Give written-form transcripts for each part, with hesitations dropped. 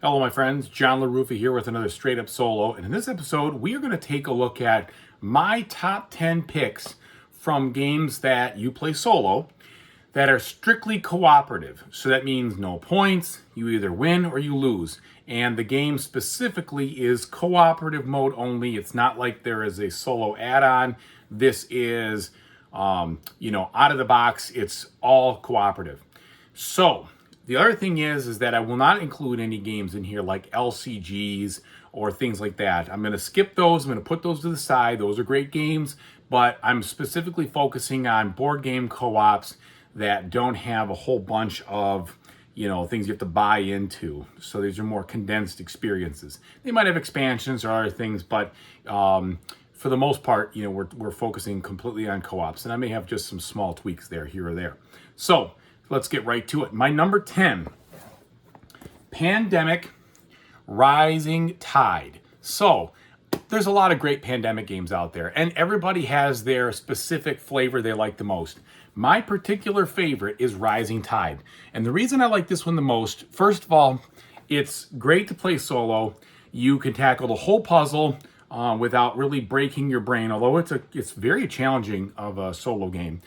Hello, my friends. John LaRuffa here with another Straight Up Solo. And in this episode, we are going to take a look at my top 10 picks from games that you play solo that are strictly cooperative. So that means no points, you either win or you lose. And the game specifically is cooperative mode only. It's not like there is a solo add-on. This is, out of the box, it's all cooperative. So, the other thing is that I will not include any games in here like LCGs or things like that. I'm going to skip those. I'm going to put those to the side. Those are great games, but I'm specifically focusing on board game co-ops that don't have a whole bunch of, things you have to buy into. So these are more condensed experiences. They might have expansions or other things, but for the most part, we're focusing completely on co-ops, and I may have just some small tweaks there, here or there. So let's get right to it. My number 10, Pandemic Rising Tide. So there's a lot of great Pandemic games out there, and everybody has their specific flavor they like the most. My particular favorite is Rising Tide. And the reason I like this one the most, first of all, it's great to play solo. You can tackle the whole puzzle without really breaking your brain, although it's very challenging of a solo game.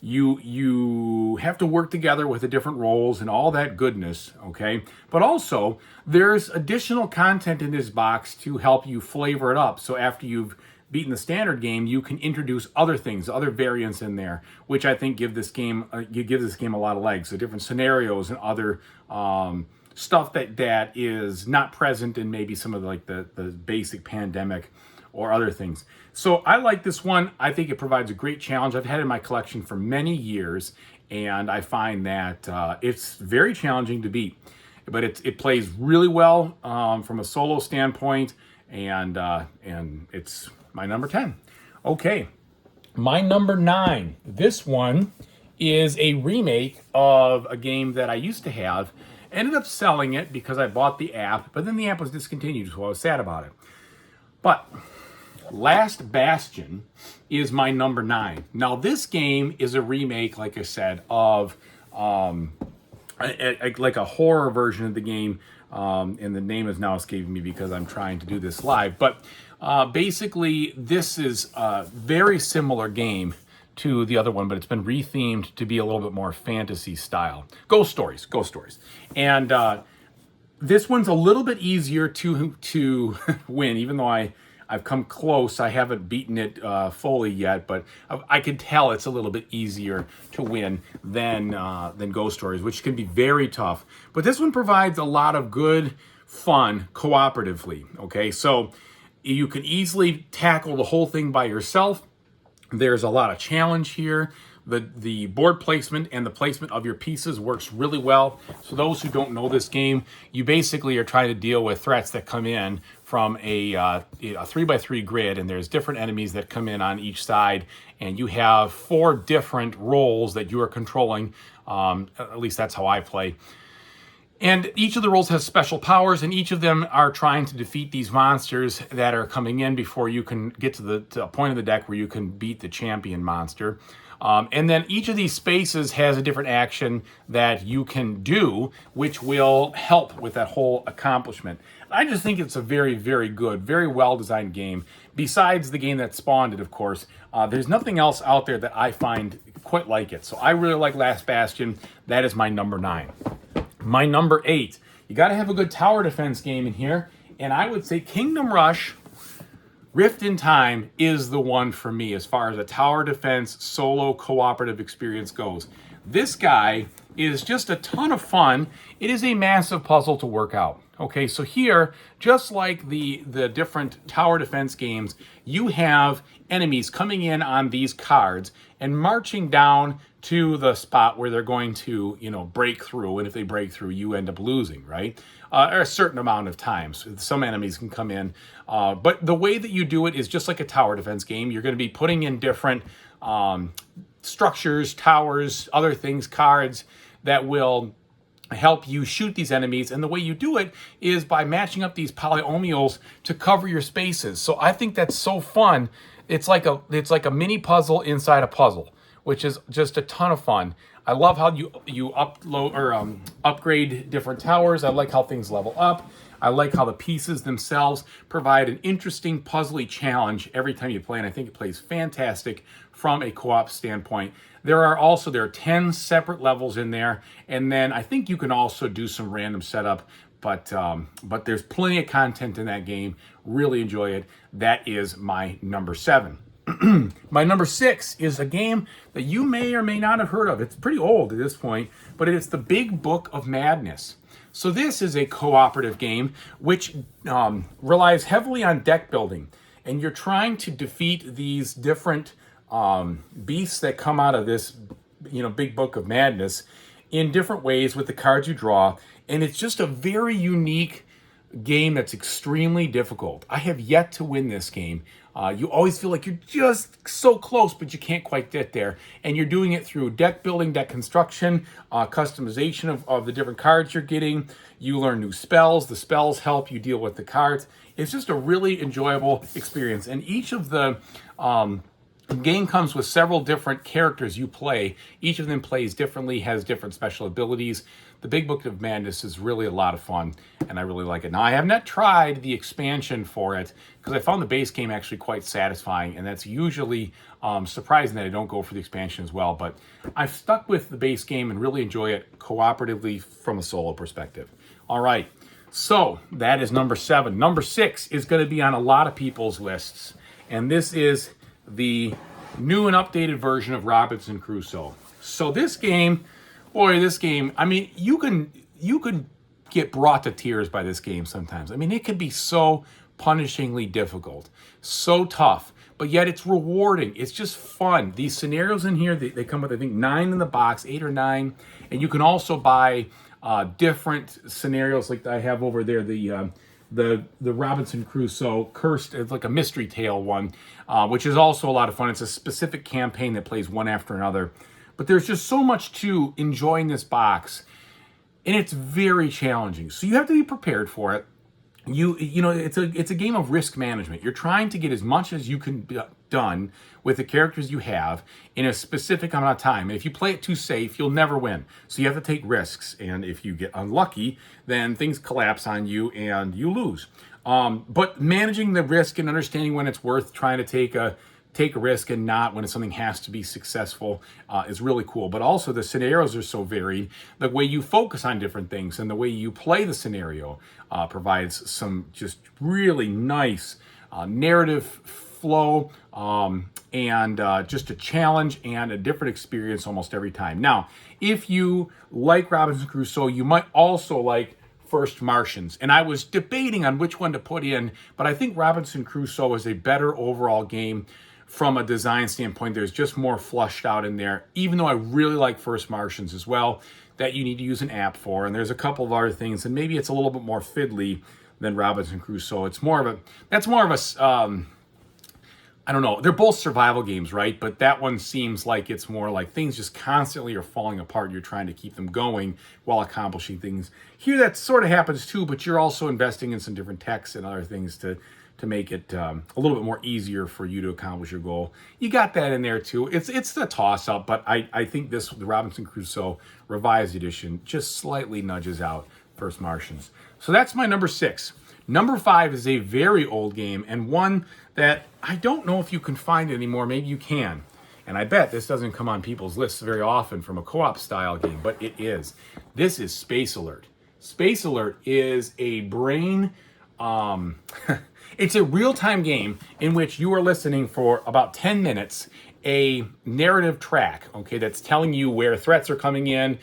You have to work together with the different roles and all that goodness, okay? But also, there's additional content in this box to help you flavor it up. So after you've beaten the standard game, you can introduce other things, other variants in there, which I think give this game a lot of legs. So different scenarios and other stuff that is not present in maybe some of the basic Pandemic or other things. So I like this one. I think it provides a great challenge. I've had it in my collection for many years, and I find that it's very challenging to beat. But it plays really well from a solo standpoint, and it's my number 10. Okay, my number 9. This one is a remake of a game that I used to have. Ended up selling it because I bought the app, but then the app was discontinued, so I was sad about it. But Last Bastion is my number 9. Now, this game is a remake, like I said, of like a horror version of the game, and the name is now escaping me because I'm trying to do this live. But basically, this is a very similar game to the other one, but it's been rethemed to be a little bit more fantasy style. Ghost stories. And this one's a little bit easier to win, even though I've come close. I haven't beaten it fully yet, but I can tell it's a little bit easier to win than Ghost Stories, which can be very tough. But this one provides a lot of good fun cooperatively, okay? So you can easily tackle the whole thing by yourself. There's a lot of challenge here. The board placement and the placement of your pieces works really well. So those who don't know this game, you basically are trying to deal with threats that come in from a 3x3 grid, and there's different enemies that come in on each side, and you have 4 different roles that you are controlling. At least that's how I play. And each of the roles has special powers, and each of them are trying to defeat these monsters that are coming in before you can get to a point of the deck where you can beat the champion monster. And then each of these spaces has a different action that you can do, which will help with that whole accomplishment. I just think it's a very, very good, very well-designed game. Besides the game that spawned it, of course, there's nothing else out there that I find quite like it. So I really like Last Bastion. That is my number 9. My number 8, you got to have a good tower defense game in here, and I would say Kingdom Rush Rift in Time is the one for me as far as a tower defense solo cooperative experience goes. This guy is just a ton of fun. It is a massive puzzle to work out. Okay, so here, just like the different tower defense games, you have enemies coming in on these cards and marching down to the spot where they're going to, break through. And if they break through, you end up losing, right? Or a certain amount of times. Some enemies can come in. But the way that you do it is just like a tower defense game. You're going to be putting in different structures, towers, other things, cards that will help you shoot these enemies. And the way you do it is by matching up these polyominoes to cover your spaces. So I think that's so fun. It's like a mini puzzle inside a puzzle, which is just a ton of fun. I love how you upload or upgrade different towers. I like how things level up. I like how the pieces themselves provide an interesting puzzly challenge every time you play, and I think it plays fantastic from a co-op standpoint. There are 10 separate levels in there, and then I think you can also do some random setup, but there's plenty of content in that game. Really enjoy it. That is my number 7. My number 6 is a game that you may or may not have heard of. It's pretty old at this point, but it's the Big Book of Madness. So this is a cooperative game which relies heavily on deck building, and you're trying to defeat these different beasts that come out of this, Big Book of Madness in different ways with the cards you draw, and it's just a very unique game that's extremely difficult. I have yet to win this game. You always feel like you're just so close, but you can't quite get there. And you're doing it through deck building, deck construction, customization of the different cards you're getting. You learn new spells. The spells help you deal with the cards. It's just a really enjoyable experience. And each of the game comes with several different characters you play. Each of them plays differently, has different special abilities. The Big Book of Madness is really a lot of fun, and I really like it. Now, I have not tried the expansion for it, because I found the base game actually quite satisfying, and that's usually surprising that I don't go for the expansion as well. But I've stuck with the base game and really enjoy it cooperatively from a solo perspective. All right, so that is number 7. Number 6 is going to be on a lot of people's lists, and this is the new and updated version of Robinson Crusoe. So this game, I mean, you can get brought to tears by this game sometimes. I mean, it can be so punishingly difficult, so tough, but yet it's rewarding. It's just fun. These scenarios in here, they come with, I think, 9 in the box, 8 or 9, and you can also buy different scenarios like I have over there, the Robinson Crusoe Cursed, it's like a mystery tale one, which is also a lot of fun. It's a specific campaign that plays one after another. But there's just so much to enjoying this box, and it's very challenging. So you have to be prepared for it. It's a game of risk management. You're trying to get as much as you can done with the characters you have in a specific amount of time. And if you play it too safe, you'll never win. So you have to take risks. And if you get unlucky, then things collapse on you and you lose. But managing the risk and understanding when it's worth trying to take a risk and not when something has to be successful is really cool. But also the scenarios are so varied. The way you focus on different things and the way you play the scenario provides some just really nice narrative flow and just a challenge and a different experience almost every time. Now, if you like Robinson Crusoe, you might also like First Martians. And I was debating on which one to put in, but I think Robinson Crusoe is a better overall game from a design standpoint. There's just more flushed out in there, even though I really like First Martians as well, that you need to use an app for. And there's a couple of other things, and maybe it's a little bit more fiddly than Robinson Crusoe. It's more of a, I don't know. They're both survival games, right? But that one seems like it's more like things just constantly are falling apart. You're trying to keep them going while accomplishing things. Here, that sort of happens too, but you're also investing in some different techs and other things to make it a little bit more easier for you to accomplish your goal. You got that in there too. It's the toss-up, but I think the Robinson Crusoe Revised Edition just slightly nudges out First Martians. So that's my number 6. Number 5 is a very old game, and one that I don't know if you can find anymore. Maybe you can. And I bet this doesn't come on people's lists very often from a co-op style game, but it is. This is Space Alert. Space Alert is a brain... it's a real-time game in which you are listening for about 10 minutes, a narrative track, okay, that's telling you where threats are coming in,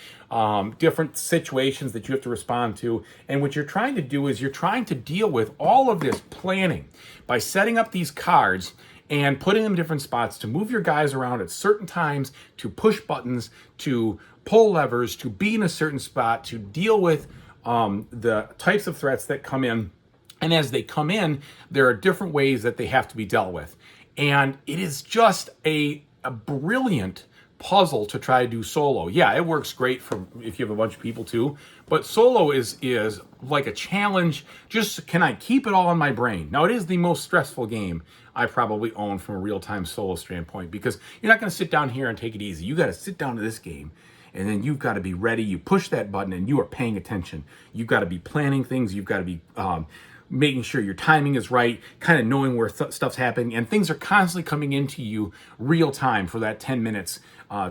different situations that you have to respond to. And what you're trying to do is you're trying to deal with all of this planning by setting up these cards and putting them in different spots to move your guys around at certain times, to push buttons, to pull levers, to be in a certain spot, to deal with the types of threats that come in. And as they come in, there are different ways that they have to be dealt with. And it is just a brilliant puzzle to try to do solo. Yeah, it works great for if you have a bunch of people too, but solo is like a challenge. Just, can I keep it all in my brain? Now, it is the most stressful game I probably own from a real-time solo standpoint, because you're not going to sit down here and take it easy. You got to sit down to this game and then you've got to be ready. You push that button and you are paying attention. You've got to be planning things. You've got to be making sure your timing is right, kind of knowing where stuff's happening, and things are constantly coming into you real time for that 10 minutes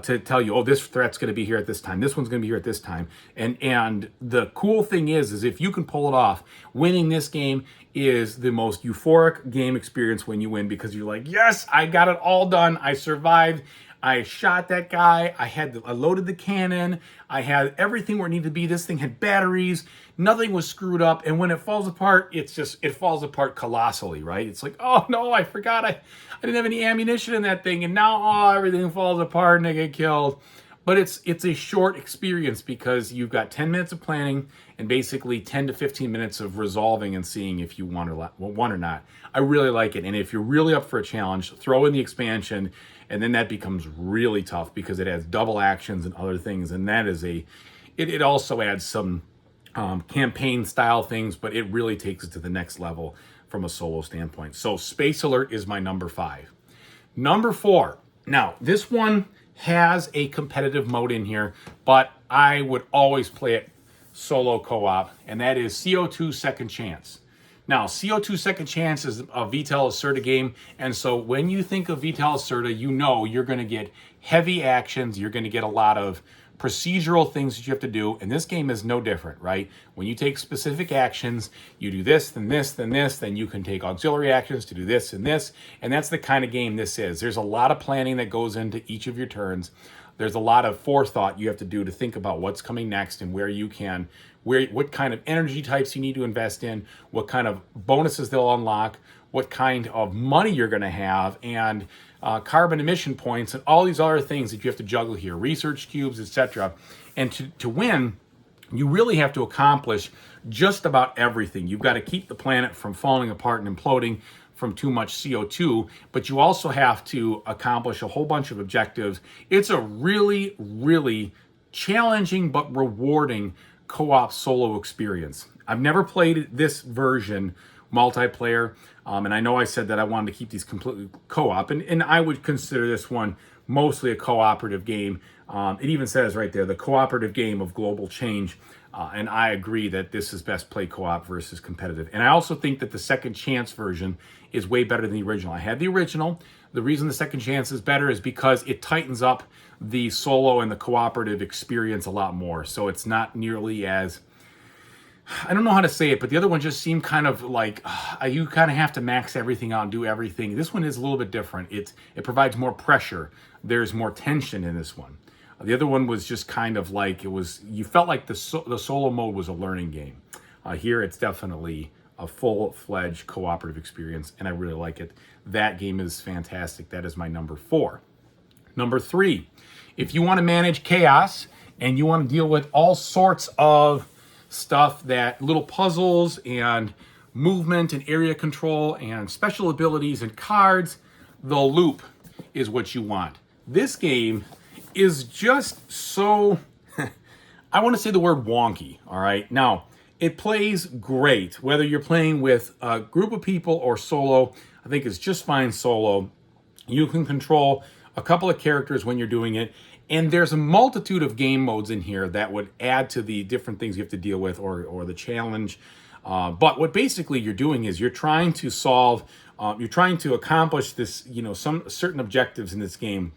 to tell you, oh, this threat's going to be here at this time, this one's going to be here at this time. And the cool thing is if you can pull it off, winning this game is the most euphoric game experience when you win, because you're like, yes, I got it all done, I survived. I shot that guy. I loaded the cannon. I had everything where it needed to be. This thing had batteries. Nothing was screwed up. And when it falls apart, it falls apart colossally, right? It's like, oh no, I forgot I didn't have any ammunition in that thing, and now everything falls apart and I get killed. But it's a short experience because you've got 10 minutes of planning and basically 10 to 15 minutes of resolving and seeing if you want or not. I really like it. And if you're really up for a challenge, throw in the expansion, and then that becomes really tough because it has double actions and other things. And that is it also adds some campaign style things, but it really takes it to the next level from a solo standpoint. So Space Alert is my number 5. Number 4. Now, this one has a competitive mode in here, but I would always play it solo co-op, and that is CO2 Second Chance. Now, CO2 Second Chance is a Vital Lacerda game, and so when you think of Vital Lacerda, you know you're going to get heavy actions, you're going to get a lot of procedural things that you have to do, and this game is no different, right? When you take specific actions, you do this, then this, then this, then you can take auxiliary actions to do this and this, and that's the kind of game this is. There's a lot of planning that goes into each of your turns. There's a lot of forethought you have to do to think about what's coming next and what kind of energy types you need to invest in, what kind of bonuses they'll unlock, what kind of money you're going to have, and carbon emission points, and all these other things that you have to juggle here, research cubes, etc. And to win, you really have to accomplish just about everything. You've got to keep the planet from falling apart and imploding from too much CO2, but you also have to accomplish a whole bunch of objectives. It's a really, really challenging but rewarding co-op solo experience. I've never played this version multiplayer, and I know I said that I wanted to keep these completely co-op, and I would consider this one mostly a cooperative game. It even says right there, the cooperative game of global change, and I agree that this is best played co-op versus competitive. And I also think that the Second Chance version is way better than the original. I had the original. The reason the Second Chance is better is because it tightens up the solo and the cooperative experience a lot more. So it's not nearly as, I don't know how to say it, but the other one just seemed kind of like you kind of have to max everything out and do everything. This one is a little bit different. It provides more pressure. There's more tension in this one. The other one was just kind of like you felt like the solo mode was a learning game. Here it's definitely a full-fledged cooperative experience, and I really like it. That game is fantastic. That is my number 4. Number 3, if you want to manage chaos and you want to deal with all sorts of stuff, that little puzzles and movement and area control and special abilities and cards, the Loop is what you want. This game is just so, I want to say the word wonky, all right? Now, it plays great, whether you're playing with a group of people or solo. I think it's just fine solo. You can control a couple of characters when you're doing it, and there's a multitude of game modes in here that would add to the different things you have to deal with or the challenge. But what basically you're doing is you're trying to solve, you're trying to accomplish this, some certain objectives in this game,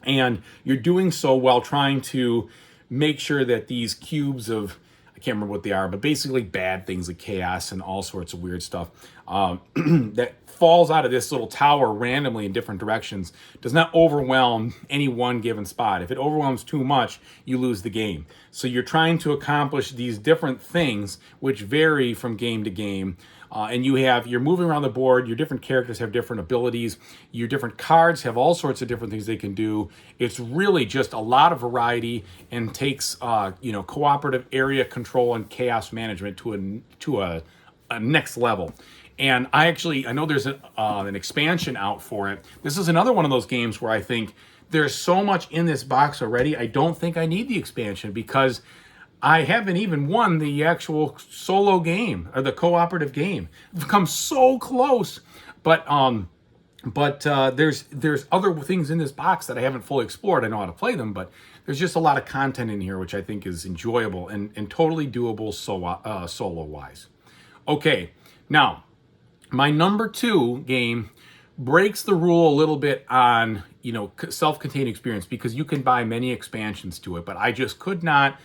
and you're doing so while trying to make sure that these cubes of, I can't remember what they are, but basically bad things like chaos and all sorts of weird stuff that falls out of this little tower randomly in different directions does not overwhelm any one given spot. If it overwhelms too much, you lose the game. So you're trying to accomplish these different things which vary from game to game. And you're moving around the board, your different characters have different abilities, your different cards have all sorts of different things they can do. It's really just a lot of variety and takes cooperative area control and chaos management to a next level. And I know there's an expansion out for it. This is another one of those games where I think there's so much in this box already, I don't think I need the expansion, because I haven't even won the actual solo game or the cooperative game. I've come so close, but there's other things in this box that I haven't fully explored. I know how to play them, but there's just a lot of content in here, which I think is enjoyable and totally doable solo-wise. Okay, now, my number 2 game breaks the rule a little bit on, self-contained experience, because you can buy many expansions to it, but I just could not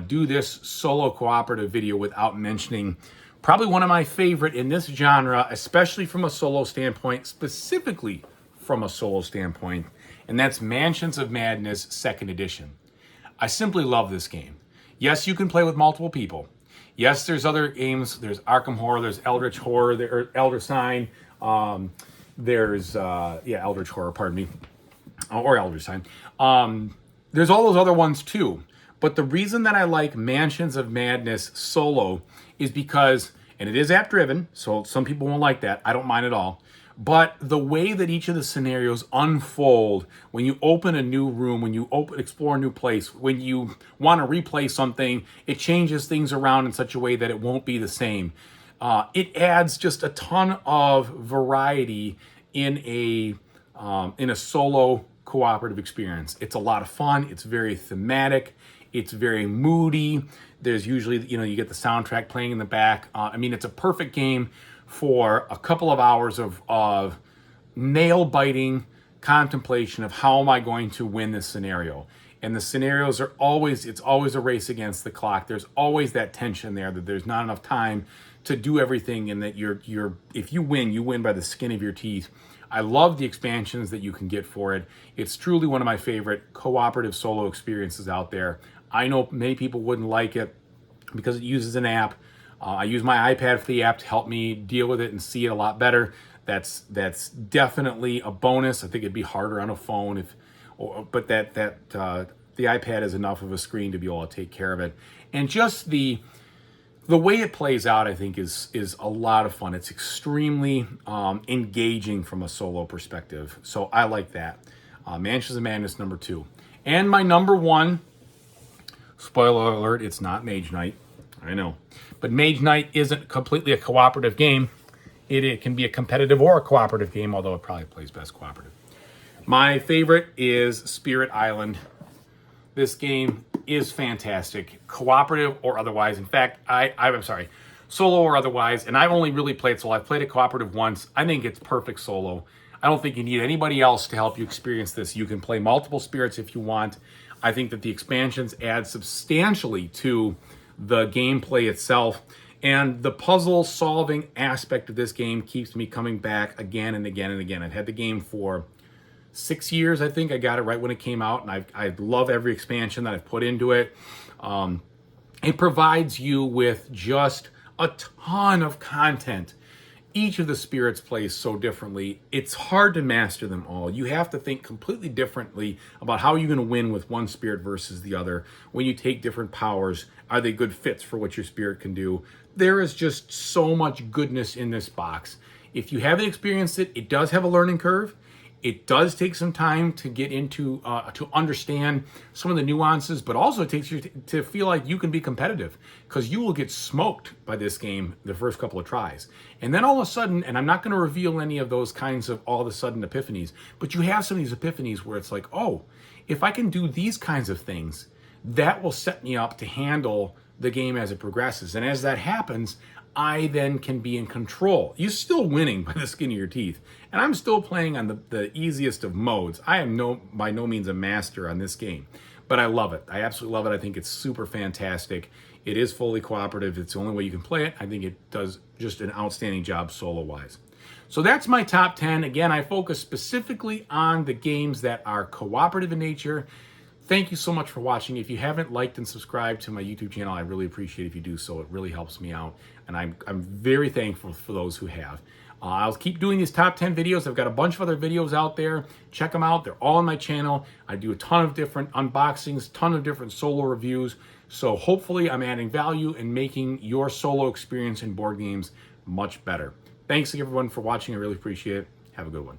do this solo cooperative video without mentioning probably one of my favorite in this genre, especially from a solo standpoint, specifically from a solo standpoint, and that's Mansions of Madness 2nd Edition. I simply love this game. Yes, you can play with multiple people. Yes, there's other games. There's Arkham Horror, there's Eldritch Horror, there's Elder Sign, there's Eldritch Horror, pardon me, or Elder Sign. There's all those other ones too. But the reason that I like Mansions of Madness solo is because, and it is app-driven, so some people won't like that. I don't mind at all. But the way that each of the scenarios unfold, when you open a new room, when you explore a new place, when you want to replay something, it changes things around in such a way that it won't be the same. It adds just a ton of variety in a solo cooperative experience. It's a lot of fun. It's very thematic. It's very moody. There's usually, you get the soundtrack playing in the back. It's a perfect game for a couple of hours of nail-biting contemplation of how am I going to win this scenario. And the scenarios are it's always a race against the clock. There's always that tension there that there's not enough time to do everything, and that if you win by the skin of your teeth. I love the expansions that you can get for it. It's truly one of my favorite cooperative solo experiences out there. I know many people wouldn't like it because it uses an app. I use my iPad for the app to help me deal with it and see it a lot better. That's definitely a bonus. I think it'd be harder on a phone but the iPad is enough of a screen to be able to take care of it. And just the way it plays out, I think, is a lot of fun. It's extremely engaging from a solo perspective. So I like that. Mansions of Madness number 2. And my number 1, spoiler alert, it's not Mage Knight. I know. But Mage Knight isn't completely a cooperative game. It can be a competitive or a cooperative game, although it probably plays best cooperative. My favorite is Spirit Island. This game is fantastic, cooperative or otherwise. In fact, I'm sorry, solo or otherwise, and I've only really played solo. I've played it cooperative once. I think it's perfect solo. I don't think you need anybody else to help you experience this. You can play multiple spirits if you want. I think that the expansions add substantially to the gameplay itself, and the puzzle solving aspect of this game keeps me coming back again and again and again. I've had the game for 6 years, I think. I got it right when it came out, and I love every expansion that I've put into it. It provides you with just a ton of content. Each of the spirits plays so differently. It's hard to master them all. You have to think completely differently about how you're going to win with one spirit versus the other. When you take different powers, are they good fits for what your spirit can do? There is just so much goodness in this box. If you haven't experienced it, it does have a learning curve. It does take some time to get into, to understand some of the nuances, but also it takes you to feel like you can be competitive, because you will get smoked by this game the first couple of tries. And then all of a sudden, and I'm not going to reveal any of those kinds of all of a sudden epiphanies, but you have some of these epiphanies where it's like, oh, if I can do these kinds of things, that will set me up to handle the game as it progresses. And as that happens, I then can be in control. You're still winning by the skin of your teeth. And I'm still playing on the easiest of modes. I am by no means a master on this game. But I love it. I absolutely love it. I think it's super fantastic. It is fully cooperative. It's the only way you can play it. I think it does just an outstanding job solo-wise. So that's my top 10. Again, I focus specifically on the games that are cooperative in nature. Thank you so much for watching. If you haven't liked and subscribed to my YouTube channel, I really appreciate if you do so. It really helps me out, and I'm very thankful for those who have. I'll keep doing these top 10 videos. I've got a bunch of other videos out there. Check them out. They're all on my channel. I do a ton of different unboxings, ton of different solo reviews. So hopefully I'm adding value and making your solo experience in board games much better. Thanks everyone for watching. I really appreciate it. Have a good one.